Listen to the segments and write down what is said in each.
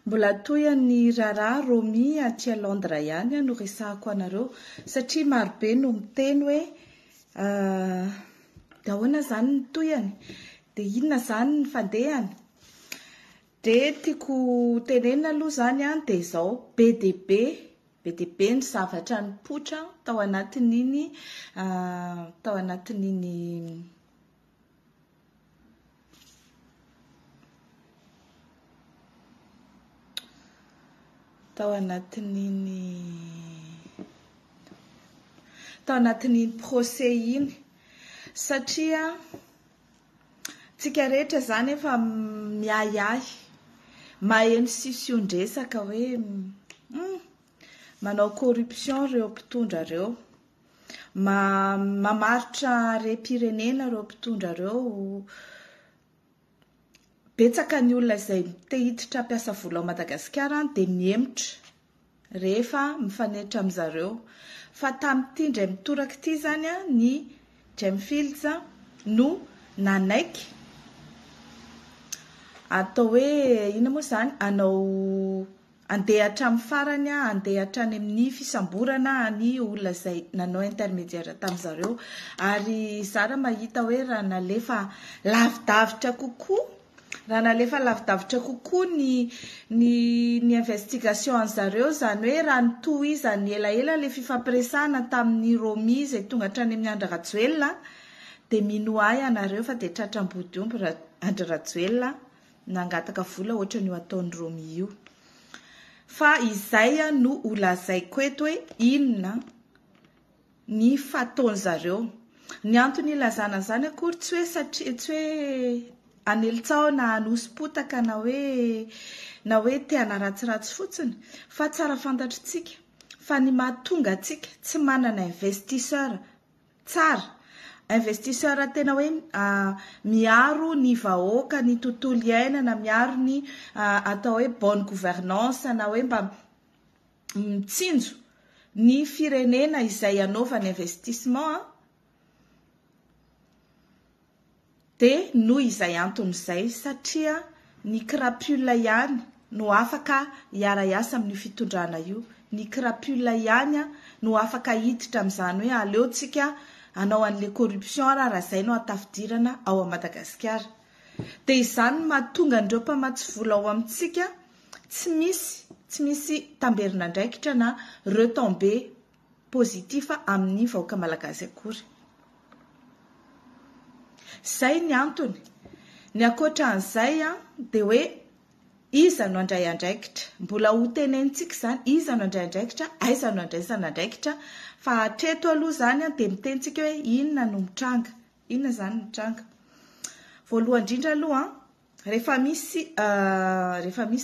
Mbola toy-ny raharaha Romy aty Londres ihany no resahako anareo satria marobe no miteny hoe dahoana zany ny toyany dia inona zany ny fandehany. Dia tiako tenenina aloha zany dia izao be dia be ny zavatra nipoitra tao anatin'iny tao anatin'iny procès iny satria tsika rehetra zany efa miahiahy maheno sision-dresaka hoe manao corruption reo mpitondra reo, mamaritra rem-pirenena reo mpitondra reo. Betsaka ny olona izay te hiditra hampiasa vola ao Madagasikara dia miemotra rehefa mifanehitra amin'izareo. Fa tamin'ity indray mitoraka ity zany ny Gemfields no nanaiky atao hoe ina moa zany anao andeha hatramin'ny farany, andeha hatrany amin'ny fisamborana ny olona izay nanao intermédiaire tamin'izareo. Ary zara mahita hoe raha nalefa lavidavitra kokoa ny investigation an'zareo, zany hoe raha nitohizany elaela le fifampiresahana tamin'ny Romy izay tonga hatrany amin'ny Andry Rajoelina dia minoay anareo fa dia tratram-body omby Andry Rajoelina nangataka vola ohatra ny ataon'ny Romy io. Fa izay no holazaiko eto hoe inona ny fataon'zareo. Ny antony ilazana zany akory tsy hoe anelitsao na anosim-potaka na hoe te-hana ratsiratsy fotsiny, fa tsara fantatritsika fa ny mahatonga atsika tsy manana investisseur tsara, investisseur tena hoe miaro ny vahoaka, ny tontolo iainana, miaro ny atao hoe bonne gouvernance, na hoe mba mitsinjo ny firenena izay anaovany investissement. Dia noho izay antony izay satria ny crapule ihany no afaka hiara-iasa amin'ny fitondrana io. Ny crapule ihany no afaka hiditra amin'izany hoe aleotsika anao an'le corruption raha izay no atafidirana ao Madagasikara. Dia izany mahatonga an'ireo mpamatsy vola ao amintsika tsy misy tamberina ndraikitra na retombée positif amin'ny vahoaka malagasy akory. Zay ny antony. Ny akoatra an'izay dia hoe iza no andray andraikitra. Mbola ho tenenitsika zany iza no andray andraikitra, aiza no andraisana andraikitra. Fa hatreto aloha zany dia mitentsika hoe inona no mitranga, inona zany mitranga. Voalohany indrindra aloha rehefa misy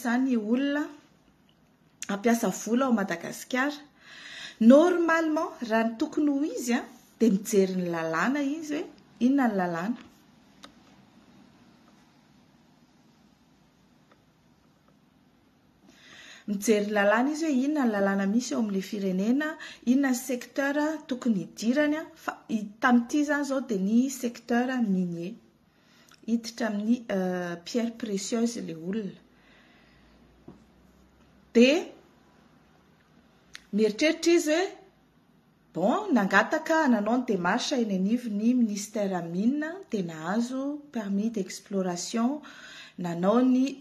zany olona hampiasa vola ao Madagasikara, normalement raha ny tokony ho izy dia mijery ny lalàna izy hoe inona ny lalàna. Mijery lalàna izy hoe inona ny lalàna misy ao amin'ilay firenena, inona ny secteur tokony hidirany. Fa tamin'ity zany zao dia ny secteur minier, hiditra amin'ny pierre précieuse ilay olona. Dia mieritreritra izy hoe bon, nangataka nanao ny démarche eny anivon'ny ministère mine dia nahazo permis d'exploration, nanao ny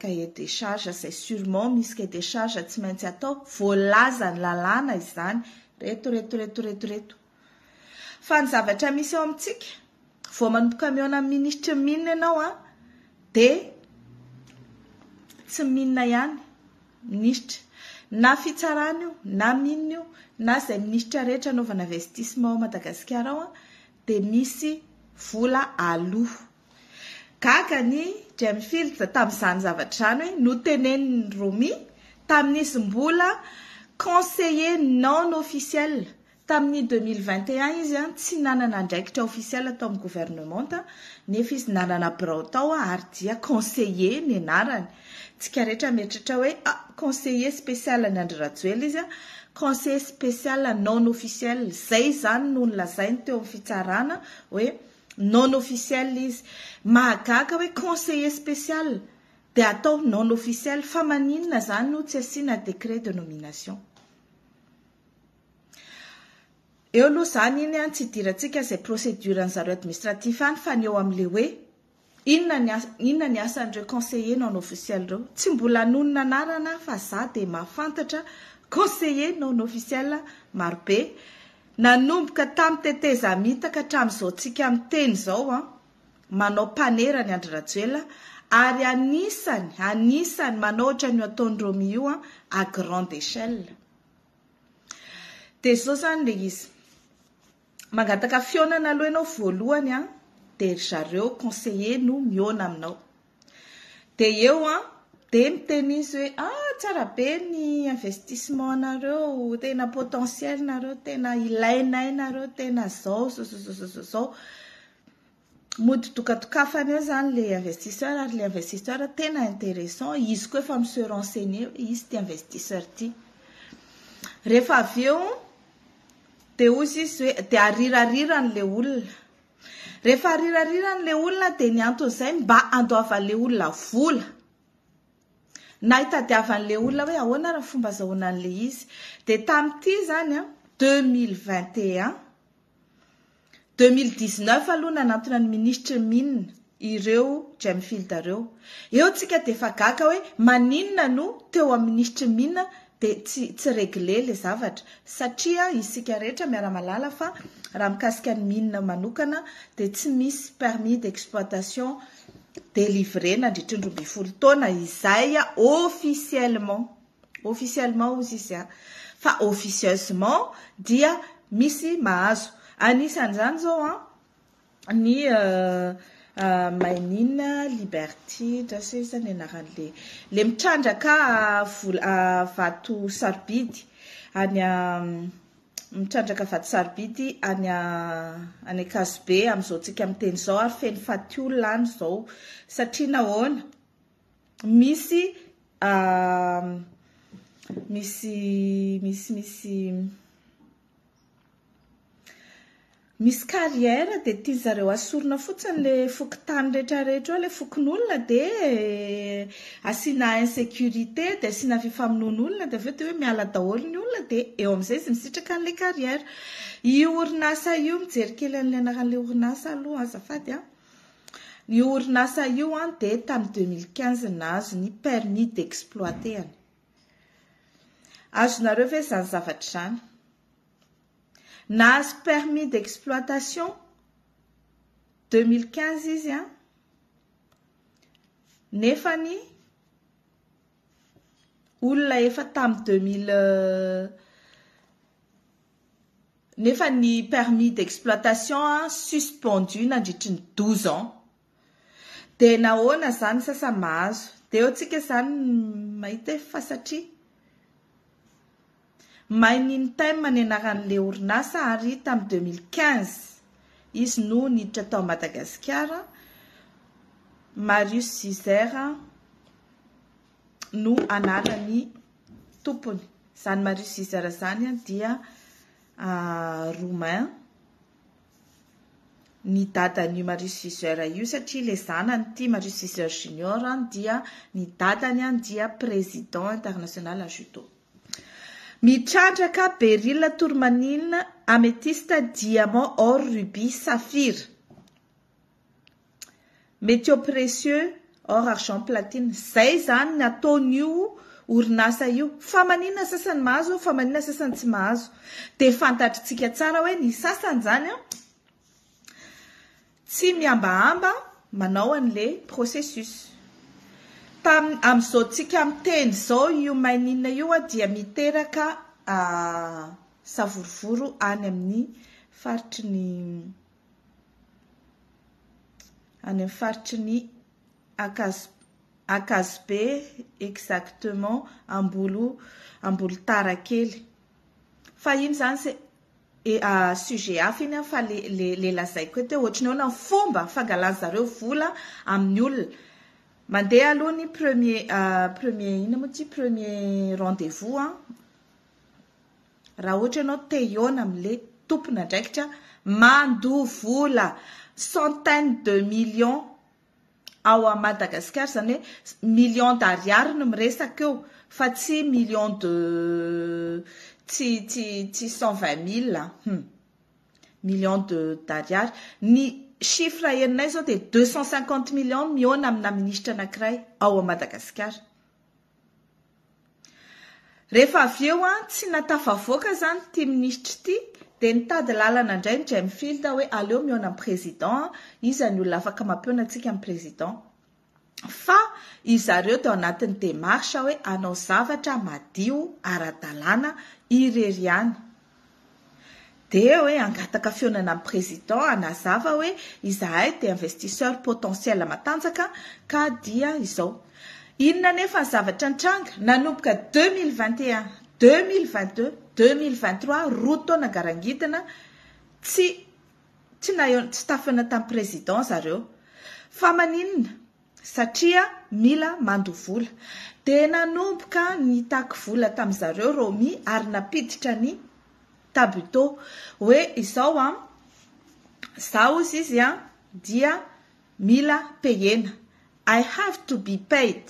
cahier des charges, c'est sûrement misy cahier des charges tsy maintsy atao, voalaza ny lalàna izany, reto. Fa ny zavatra misy ao amintsika, vao manomboka mihaona amin'ny ministre mine ianao dia tsy mine ihany ministre, na fitsarana io, na mine io, na izay ministre rehetra anaovana investissement ao Madagasikara ao dia misy vola aloha. Gaga ny Gemfields tamin'izany zavatra izany hoe notenenin'ny Romy tamin'izy mbola conseiller non officiel. Tamin'ny 2021 izy tsy nanana andraikitra officiel tao amin'ny gouvernement, nefa izy nanana birao tao ary dia conseiller ny anarany. Tsika rehetra mieritratra hoe conseiller spécial ny Andry Rajoelina izy, conseiller spécial non officiel. Zay zany no nolazainy teo amin'ny fitsarana hoe non officiel izy. Mahagaga hoe conseiller spécial. dia atao non officiel fa maninona zany no tsy asiana décret de nomination. Eo aloha zany iny tsy idirantsika izay procédure an'zareo administratif any fa ny eo amin'le hoe inona ny asan'ireo conseiller non officiel reo. Tsy mbola anonona anarana fa za dia mahafantatra conseiller non officiel marobe. Nanomboka tamin'ny teteza mitaka hatramin'izao tsika miteny zao manao panera ny Andry Rajoelina ary anisany manao ohatra ny ataon'ireo mio à grande échelle. Dia zao zany le izy. Mangataka fionana aloha ianao voalohany dia zareo conseiller no miona aminao. Dia eo dia miteny izy hoe tsara be ny investissement nareo, tena potentiel nareo, tena ilainay nareo, tena zao. Mody tokatokafana eo zany le investisseur ary le investisseur tena intéressant, izy koa efa se renseigner izy ty investisseur ty. Rehefa avy eo dia ozy izy hoe dia arirarirany le olona. Rehefa arirarirany le olona dia ny anton'izay mba andoavan'le olona vola. Na hitadiavan'le olona hoe ahoana raha fomba azahoanan'le izy. Dia tamin'ity zany 2019 aloha nanantona ny ministre mine ireo Gemfield reo. Eo tsika dia efa gaka hoe maninona no teo amin'ny ministre mine dia tsy réglé le zavatra satria isika rehetra miara-malala fa raha mikasika ny mine manokana dia tsy misy permis d'exploitation délivré nandritra ny 12 taona izay officiellement ozy izy fa officieusement dia misy mahazo. Anisan'izany zao ny Mainina Liberty drasy zany anaran'le le mitrandraka vato sarobidy mitrandraka vato sarobidy any Akazobe amin'izao tsika miteny zao ary feny faty olona any zao satria nahoana misy carrière dia tia zareo asorona fotsiny le fokotany rehetrarehetra le fokon'olona dia asiana insécurité dia asiana fifamonoan'olona dia aveo dia hoe miala daholo ny olona dia eo amin'izay izy misitraka an'le carrière. Io orinasa io mijery kely an'le anaran'le orinasa aloha azafady io orinasa io dia tamin'ny 2015 nahazo ny permis d'exploiter any. Azonareo ve zany zavatra zany? Nahazo permis d'exploitation 2015 izy nefany olona efa tamin'ny 2000 nefa ny permis d'exploitation suspendu nandritry ny 12 ans. Dia nahoana zany sasa mahazo dia eo tsika zany mahita fa satria maininy time ny anaran'le orinasa ary tamin'ny 2015 izy no niditra tao Madagasikara. Marius Zizer no anarany tompony. Zany Marius Zizer zany dia roumain. Ny dadan'io Marius Zizer io satria le zanany ty Marius Zizer junior dia ny dadany dia président international à judo. Mitrandraka beryl tourmaline améthyste diamant or rubis saphir métaux précieux or argent platine. Zay zany nataon'io orinasa io. Fa maninona sasany mahazo fa maninona sasany tsy mahazo dia fantatritsika tsara hoe ny sasany zany tsy miambahamba manao an'le processus. Amin'izao tsika miteny zao io mainina io dia miteraka savorovoro any amin'ny faritry ny Akazobe exactement ambolo tarakely. Fa iny zany sujet hafa iny fa le lazaiko eto ohatrany hoe fomba fangalan'zareo vola amin'ny olona. Mandeha aloha ny premier rendez-vous raha ohatra ianao te hiona amin'le tompona ndraikitra mandoa vola centaine de millions ao Madagascar zany hoe million d'ariary no miresaka eo fa tsy million de tsy 120 000 million d'ariary ny chiffre herinay zao dia 250 millions miona amina ministra anankiray ao Madagascar. Rehefa avy eo tsy natafavoaka zany ty ministra ty dia nitady lalana indray ny Jamfield hoe aleo miona amin'ny président, izy ny olona afaka mampiona antsika amin'ny président. Fa izareo tao anatin'ny démarche hoe anao zavatra madio ara-dalàna ireriany. Dia hoe angataka fionana amin'ny président anazava hoe izahay dia investisseur potentiel matanjaka ka dia izao. Inona nefa ny zavatra nitranga nanomboka 2021, 2022, 2023 roa taona garangidina tsy tafana tamin'ny président zareo. Fa maninona? Satria mila mandovola. Dia nanomboka nitaky vola tamin'ny zareo Romy ary napiditra ny Tabuteau hoe izao zao izy dia mila payena. I have to be paid.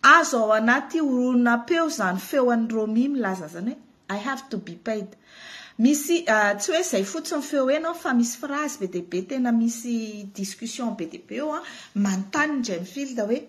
Azo ao anaty oronapeo zany feoan'ny Romy milaza zany hoe I have to be paid. Misy tsy hoe zay fotsiny feo enao fa misy phrase be dia be tena misy discussion be dia be eo manontany ny Jamfield hoe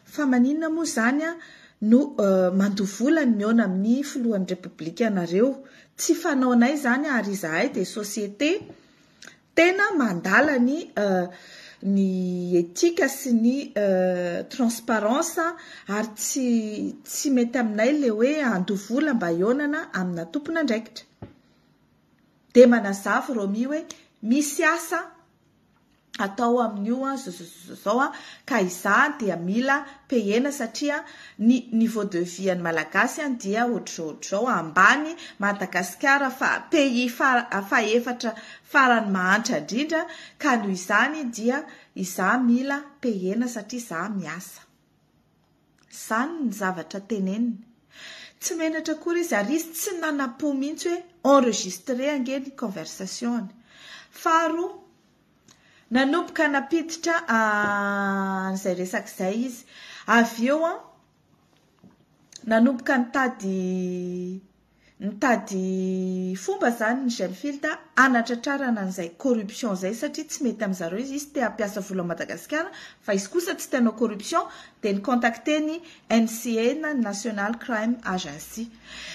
fa maninona moa zany no mandovola ny miona amin'ny filohan'ny Repoblika anareo. Tsy fanaonay zany ary izahay dia société tena mandala ny éthique sy ny transparence ary tsy mety aminay le hoe andovola mba ionana amina tompona andraikitra. Dia manazava Romy hoe misy asa atao amin'io zao ka iza dia mila payena satria ny niveau de vie ny malagasy dia ohatr'izao ambany Madagasikara fa pays faefatra farany mahantra indrindra ka noho izany dia iza mila payena satria iza miasa. Zany ny zavatra teneniny. Tsy menatra kory izy ary izy tsy nanapo mihitsy hoe enregistré angeny conversation. Faharoa nanomboka napiditra izay resaka izay izy. Avy eo nanomboka nitady fomba zany ny Jamfield anatratrarana an'izay corruption zay satria tsy mety amin'izareo izy te hampiasa vola Madagasikara fa izy kosa tsy tanao corruption dia ny contacté ny NCA National Crime Agency.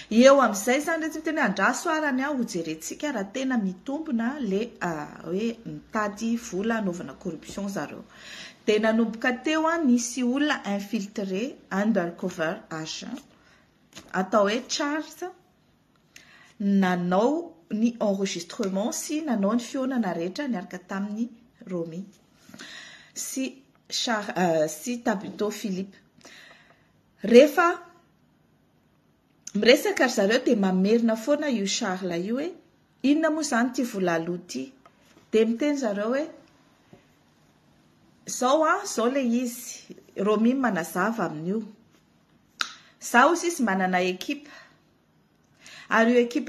Eo amin'izay zany rehetra tena andraso arany ho jerentsika raha tena mitombona le hoe mitady vola anaovana corruption zareo. Dia nanomboka teo nisy olona infiltré undercover agent atao hoe Charles nanao ny enregistrement sy nanao ny fionana rehetra niaraka tamin'ny Romy sy Tabuteau Philippe. Rehefa miresaka zareo dia mamerina foana io Charles io hoe inona moa zany ty vola aloha ty. Dia miteny zareo hoe zao le izy Romy manazava amin'io. Zao izy manana ekipa ary io ekipa